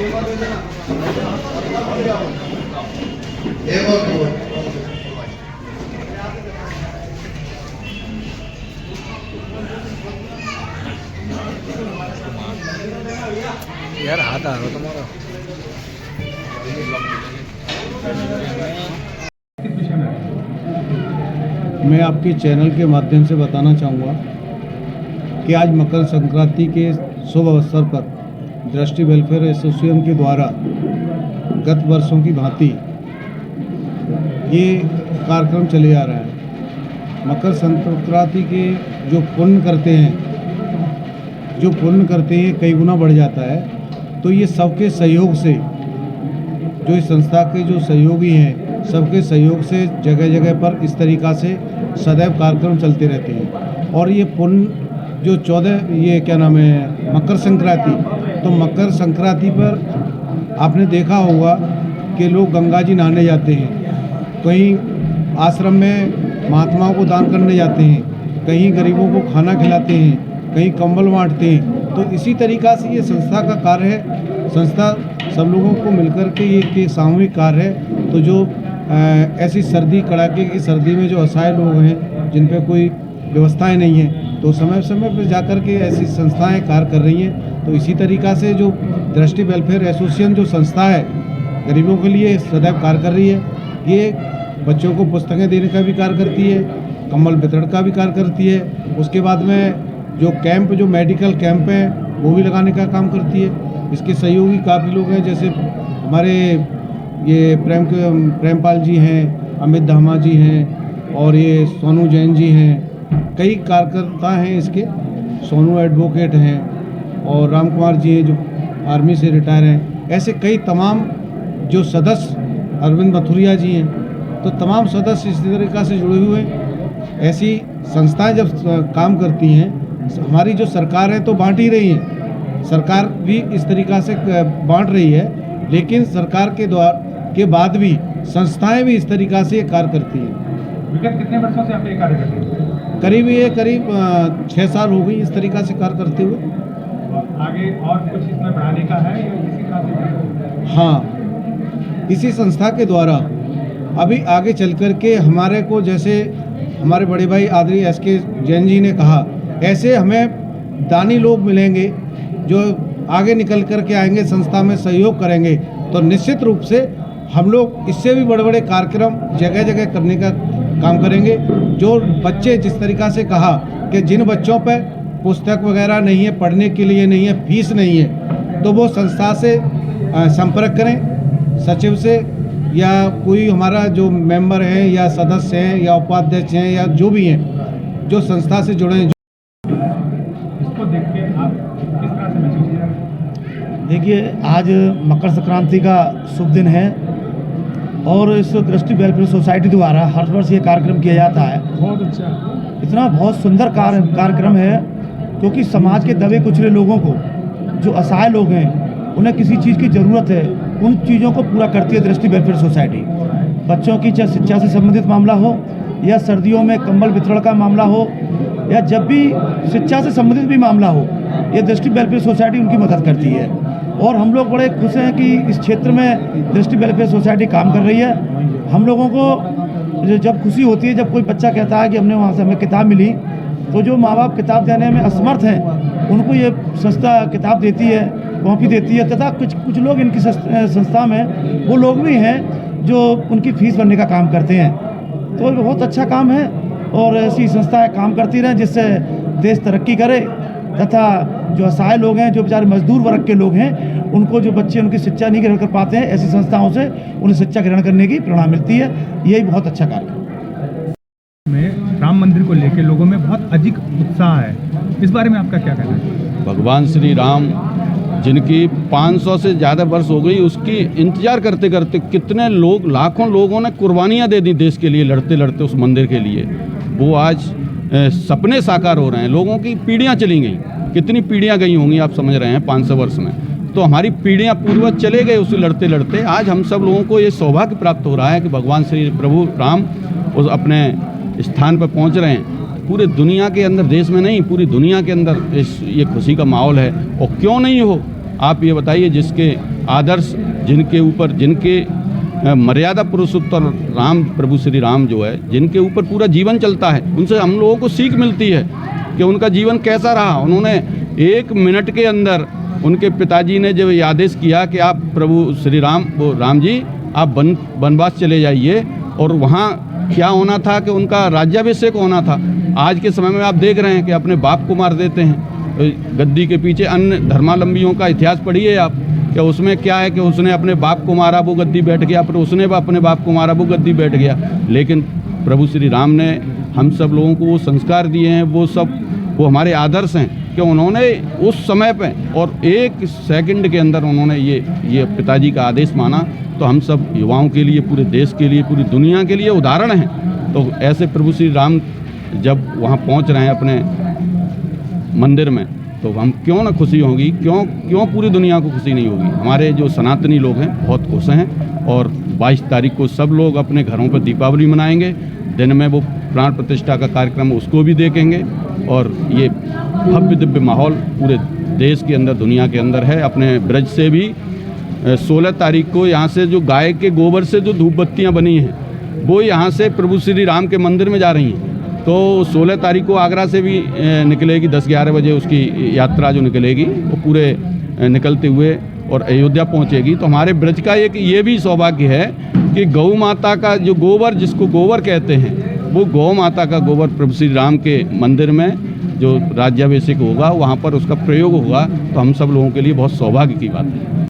यार हाथ आ रहा तुम्हारा। मैं आपके चैनल के माध्यम से बताना चाहूँगा कि आज मकर संक्रांति के शुभ अवसर पर दृष्टि वेलफेयर एसोसिएशन के द्वारा गत वर्षों की भांति ये कार्यक्रम चले आ रहा है। मकर संक्रांति के जो पुण्य करते हैं कई गुना बढ़ जाता है। तो ये सबके सहयोग से, जो इस संस्था के जो सहयोगी हैं, सबके सहयोग से जगह जगह पर इस तरीक़ा से सदैव कार्यक्रम चलते रहते हैं। और ये पुण्य जो 14 ये क्या नाम है मकर संक्रांति, तो मकर संक्रांति पर आपने देखा होगा कि लोग गंगा जी नहाने जाते हैं, कहीं आश्रम में महात्माओं को दान करने जाते हैं, कहीं गरीबों को खाना खिलाते हैं, कहीं कंबल बांटते हैं। तो इसी तरीक़ा से ये संस्था का कार्य है। संस्था सब लोगों को मिलकर के ये सामूहिक कार्य है। तो जो ऐसी सर्दी, कड़ाके की सर्दी में जो असहाय लोग हैं, जिन पे कोई व्यवस्थाएं नहीं हैं, तो समय समय पर जाकर के ऐसी संस्थाएं कार्य कर रही हैं। तो इसी तरीक़ा से जो दृष्टि वेलफेयर एसोसिएशन जो संस्था है, गरीबों के लिए सदैव कार्य कर रही है। ये बच्चों को पुस्तकें देने का भी कार्य करती है, कंबल वितरण का भी कार्य करती है। उसके बाद में जो कैंप, जो मेडिकल कैंप हैं, वो भी लगाने का काम करती है। इसके सहयोगी काफ़ी लोग हैं, जैसे हमारे ये प्रेमपाल जी हैं, अमित धामा जी हैं, और ये सोनू जैन जी हैं। कई कार्यकर्ता हैं इसके, सोनू एडवोकेट हैं, और राम कुमार जी हैं जो आर्मी से रिटायर हैं। ऐसे कई तमाम जो सदस्य, अरविंद मथुरिया जी हैं, तो तमाम सदस्य इस तरीक़ा से जुड़े हुए हैं। ऐसी संस्थाएं जब काम करती हैं, हमारी जो सरकार है तो बांट ही रही है, सरकार भी इस तरीक़ा से बांट रही है, लेकिन सरकार के बाद भी संस्थाएं भी इस तरीक़ा से कार्य करती हैं। विगत कितने वर्षों से आप ये कार्य करते हैं? करीब 6 साल हो गई इस तरीक़ा से कार्य करते हुए। आगे और कुछ इसमें बढ़ाने का है या इसी तरह से? हाँ, इसी संस्था के द्वारा अभी आगे चल कर के हमारे को, जैसे हमारे बड़े भाई आदरणीय एसके जैन जी ने कहा, ऐसे हमें दानी लोग मिलेंगे जो आगे निकल कर के आएंगे, संस्था में सहयोग करेंगे। तो निश्चित रूप से हम लोग इससे भी बड़े बड़े कार्यक्रम जगह जगह करने का काम करेंगे। जो बच्चे, जिस तरीक़ा से कहा कि जिन बच्चों पर पुस्तक वगैरह नहीं है, पढ़ने के लिए नहीं है, फीस नहीं है, तो वो संस्था से संपर्क करें, सचिव से, या कोई हमारा जो मेंबर हैं या सदस्य हैं या उपाध्यक्ष हैं या जो भी हैं, जो संस्था से जुड़े हैं। इसको देख के आप किस तरह से महसूस कर रहे हैं? देखिए, आज मकर संक्रांति का शुभ दिन है और इस दृष्टि वेलफेयर सोसाइटी द्वारा हर वर्ष ये कार्यक्रम किया जाता है। बहुत अच्छा, इतना बहुत सुंदर कार्यक्रम है, क्योंकि समाज के दबे कुचले लोगों को, जो असहाय लोग हैं, उन्हें किसी चीज़ की ज़रूरत है, उन चीज़ों को पूरा करती है दृष्टि वेलफेयर सोसाइटी। बच्चों की चाहे शिक्षा से संबंधित मामला हो, या सर्दियों में कंबल वितरण का मामला हो, या जब भी शिक्षा से संबंधित भी मामला हो, ये दृष्टि वेलफेयर सोसाइटी उनकी मदद करती है। और हम लोग बड़े खुश हैं कि इस क्षेत्र में दृष्टि वेलफेयर सोसाइटी काम कर रही है। हम लोगों को जब खुशी होती है, जब कोई बच्चा कहता है कि हमने वहाँ से हमें किताब मिली, तो जो माँ बाप किताब देने में असमर्थ हैं, उनको ये संस्था किताब देती है, कॉपी देती है। तथा कुछ लोग इनकी संस्था में वो लोग भी हैं जो उनकी फीस भरने का काम करते हैं। तो बहुत अच्छा काम है, और ऐसी संस्थाएं काम करती रहें जिससे देश तरक्की करे, तथा जो असहाय लोग हैं, जो बेचारे मजदूर वर्ग के लोग हैं, उनको, जो बच्चे उनकी शिक्षा नहीं ग्रहण कर पाते हैं, ऐसी संस्थाओं से उन्हें शिक्षा ग्रहण करने की प्रेरणा मिलती है। यही बहुत अच्छा कार्य है। में राम मंदिर को लेकर लोगों में बहुत अधिक उत्साह है, इस बारे में आपका क्या कहना है? भगवान श्री राम, जिनकी 500 से ज़्यादा वर्ष हो गई, उसकी इंतज़ार करते करते कितने लोग, लाखों लोगों ने कुर्बानियाँ दे दी देश के लिए, लड़ते लड़ते उस मंदिर के लिए। वो आज सपने साकार हो रहे हैं। लोगों की पीढ़ियाँ चली गई, कितनी पीढ़ियाँ गई होंगी आप समझ रहे हैं 500 वर्ष में। तो हमारी पीढ़ियाँ पूर्वज चले गए उसे लड़ते लड़ते। आज हम सब लोगों को ये सौभाग्य प्राप्त हो रहा है कि भगवान श्री प्रभु राम उस अपने स्थान पर पहुँच रहे हैं। पूरे दुनिया के अंदर, देश में नहीं, पूरी दुनिया के अंदर ये खुशी का माहौल है। और क्यों नहीं हो, आप ये बताइए, जिसके आदर्श जिनके ऊपर, जिनके मर्यादा पुरुषोत्तम राम प्रभु श्री राम जो है, जिनके ऊपर पूरा जीवन चलता है, उनसे हम लोगों को सीख मिलती है कि उनका जीवन कैसा रहा। उन्होंने 1 मिनट के अंदर उनके पिताजी ने जब ये आदेश किया कि आप प्रभु श्री राम, वो राम जी आप वनवास चले जाइए, और वहाँ क्या होना था कि उनका राज्याभिषेक होना था। आज के समय में आप देख रहे हैं कि अपने बाप को मार देते हैं गद्दी के पीछे। अन्य धर्मावलंबियों का इतिहास पढ़िए आप, क्या उसमें क्या है कि उसने अपने बाप को मारा, वो गद्दी बैठ गया, फिर उसने अपने बाप को मारा, वो गद्दी बैठ गया। लेकिन प्रभु श्री राम ने हम सब लोगों को वो संस्कार दिए हैं, वो हमारे आदर्श हैं कि उन्होंने उस समय पे और 1 सेकंड के अंदर उन्होंने ये पिताजी का आदेश माना। तो हम सब युवाओं के लिए, पूरे देश के लिए, पूरी दुनिया के लिए उदाहरण हैं। तो ऐसे प्रभु श्री राम जब वहाँ पहुँच रहे हैं अपने मंदिर में, तो हम क्यों ना खुशी होगी, क्यों पूरी दुनिया को खुशी नहीं होगी। हमारे जो सनातनी लोग हैं बहुत खुश हैं, और 22 तारीख को सब लोग अपने घरों पर दीपावली मनाएंगे। दिन में वो प्राण प्रतिष्ठा का कार्यक्रम उसको भी देखेंगे, और ये भव्य दिव्य माहौल पूरे देश के अंदर, दुनिया के अंदर है। अपने ब्रज से भी 16 तारीख को यहाँ से जो गाय के गोबर से जो धूप बत्तियाँ बनी हैं, वो यहाँ से प्रभु श्री राम के मंदिर में जा रही हैं। तो 16 तारीख को आगरा से भी निकलेगी 10-11 बजे उसकी यात्रा जो निकलेगी, वो पूरे निकलते हुए और अयोध्या पहुँचेगी। तो हमारे ब्रज का एक ये भी सौभाग्य है कि गौ माता का जो गोबर, जिसको गोबर कहते हैं, वो गौ माता का गोबर प्रभु श्री राम के मंदिर में जो राज्याभिषेक होगा वहाँ पर उसका प्रयोग होगा। तो हम सब लोगों के लिए बहुत सौभाग्य की बात है।